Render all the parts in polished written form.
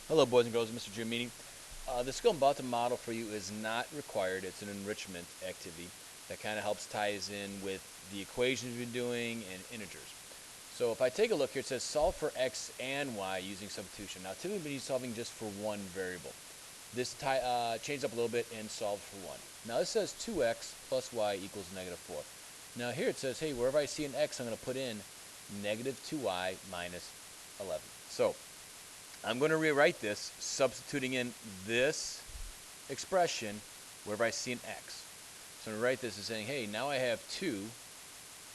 Hello, boys and girls. Mr. Giomini. The skill I'm about to model for you is not required. It's an enrichment activity that kind of helps ties in with the equations we've been doing and integers. So if I take a look here, it says solve for x and y using substitution. Now, typically we've been solving just for one variable. This changed up a little bit and solved for one. Now, this says 2x plus y equals -4. Now, here it says, hey, wherever I see an x, I'm going to put in -2y minus 11. So I'm going to rewrite this, substituting in this expression wherever I see an x. So I'm going to write this as saying, hey, now I have 2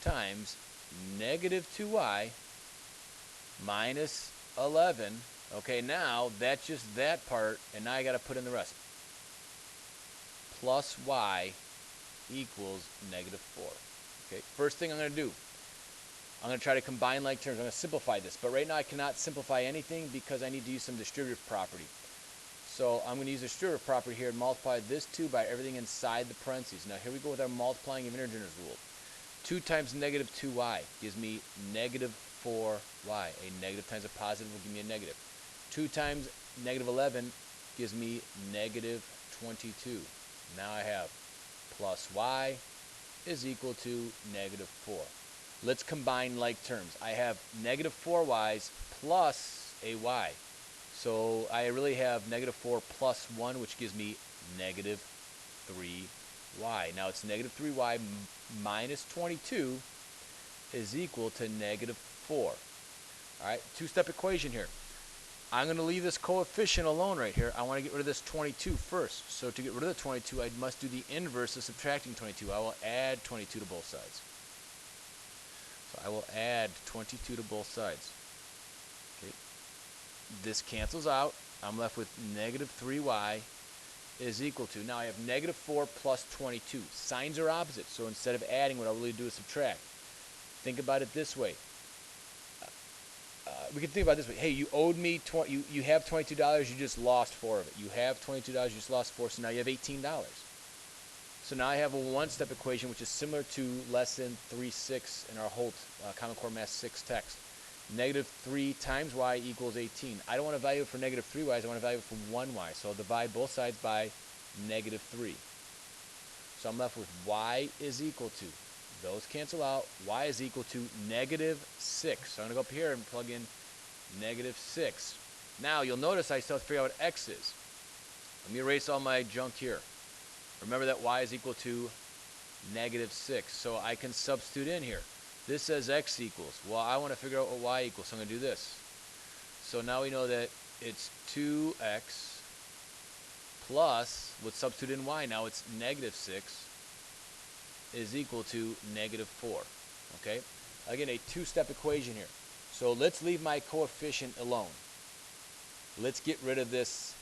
times -2y minus 11. Okay, now that's just that part, and now I got to put in the rest. Plus y equals -4. Okay, first thing I'm going to do, I'm going to try to combine like terms. I'm going to simplify this, but right now I cannot simplify anything because I need to use some distributive property. So I'm going to use the distributive property here and multiply this 2 by everything inside the parentheses. Now here we go with our multiplying of integers rule. 2 times -2y gives me -4y. A negative times a positive will give me a negative. 2 times -11 gives me -22. Now I have plus y is equal to -4. Let's combine like terms. I have -4y's plus a y. So I really have -4 plus 1, which gives me -3y. Now it's -3y minus 22 is equal to -4. All right, two-step equation here. I'm going to leave this coefficient alone right here. I want to get rid of this 22 first. So to get rid of the 22, I must do the inverse of subtracting 22. I will add 22 to both sides. So I will add 22 to both sides. Okay. This cancels out. I'm left with -3y is equal to, now I have -4 plus 22. Signs are opposite, so instead of adding, what I'll really do is subtract. Think about it this way. We can think about it this way. Hey, you owed me, you have $22, you just lost 4 of it. You have $22, you just lost 4, so now you have $18. So now I have a one-step equation which is similar to lesson 3.6 in our Holt Common Core Math 6 text. -3 times y equals 18. I don't want to value it for -3y's. I want to value it for 1y. So I'll divide both sides by -3. So I'm left with y is equal to, those cancel out, y is equal to -6. So I'm going to go up here and plug in -6. Now you'll notice I still have to figure out what x is. Let me erase all my junk here. Remember that y is equal to -6. So I can substitute in here. This says x equals. Well, I want to figure out what y equals, so I'm going to do this. So now we know that it's 2x plus, let's substitute in y now, it's -6 is equal to -4. Okay? Again, a two-step equation here. So let's leave my coefficient alone. Let's get rid of this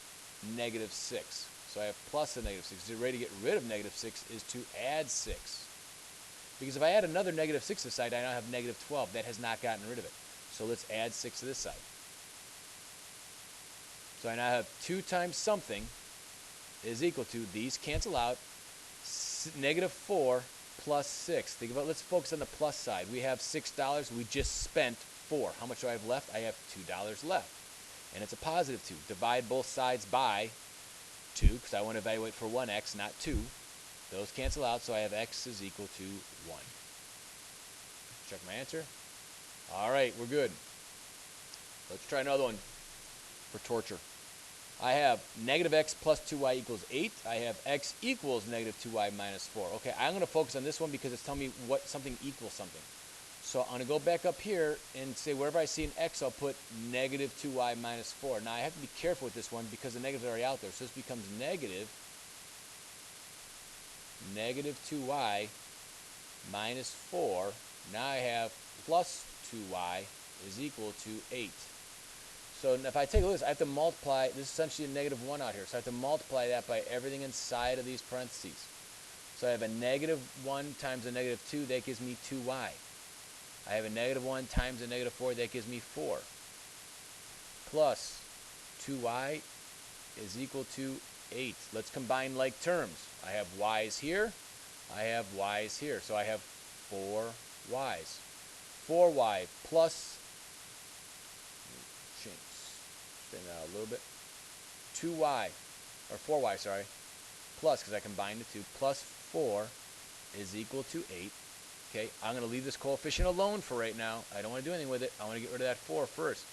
-6. So I have plus a -6. The way to get rid of -6 is to add 6. Because if I add another -6 this side, I now have -12. That has not gotten rid of it. So let's add 6 to this side. So I now have 2 times something is equal to, these cancel out, -4 plus 6. Think about, let's focus on the plus side. We have $6. We just spent 4. How much do I have left? I have $2 left. And it's a positive 2. Divide both sides by 2, because I want to evaluate for 1x, not 2. Those cancel out, so I have x is equal to 1. Check my answer. All right, we're good. Let's try another one for torture. I have -x plus 2y equals 8. I have x equals -2y minus 4. Okay, I'm going to focus on this one because it's telling me what something equals something. So I'm going to go back up here and say wherever I see an x, I'll put -2y minus 4. Now I have to be careful with this one because the negatives are already out there. So this becomes -2y minus 4. Now I have plus 2y is equal to 8. So if I take a look at this, I have to multiply, this is essentially a -1 out here, so I have to multiply that by everything inside of these parentheses. So I have a -1 times a -2, that gives me 2y. I have a -1 times a -4, that gives me 4. Plus 2y is equal to 8. Let's combine like terms. I have y's here, I have y's here, so I have 4 y's. 4y plus, straighten that out a little bit. 2y, or 4y, sorry, plus, because I combined the two, plus 4 is equal to 8. Okay, I'm going to leave this coefficient alone for right now. I don't want to do anything with it. I want to get rid of that 4 first.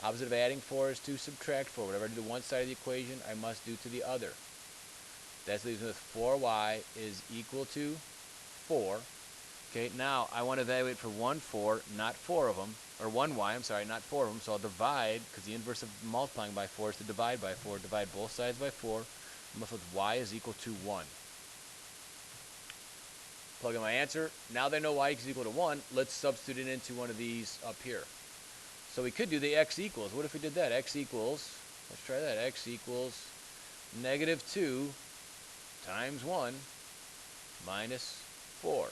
Opposite of adding 4 is to subtract 4. Whatever I do to one side of the equation, I must do to the other. That leaves me with 4y is equal to 4. Okay, now I want to evaluate for 1, 4, not 4 of them, or 1y, I'm sorry, not 4 of them. So I'll divide, because the inverse of multiplying by 4 is to divide by 4. Divide both sides by 4. I'm left with y is equal to 1. Plug in my answer. Now that I know y is equal to 1, let's substitute it into one of these up here. So we could do the x equals. What if we did that? X equals, let's try that. X equals negative 2 times 1 minus 4.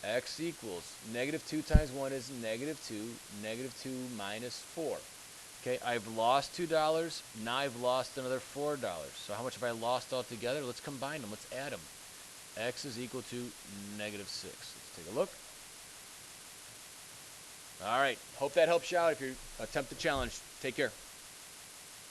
X equals negative 2 times 1 is negative 2. Negative 2 minus 4. Okay, I've lost $2. Now I've lost another $4. So how much have I lost altogether? Let's combine them. Let's add them. X is equal to negative 6. Let's take a look. All right. Hope that helps you out if you attempt the challenge. Take care.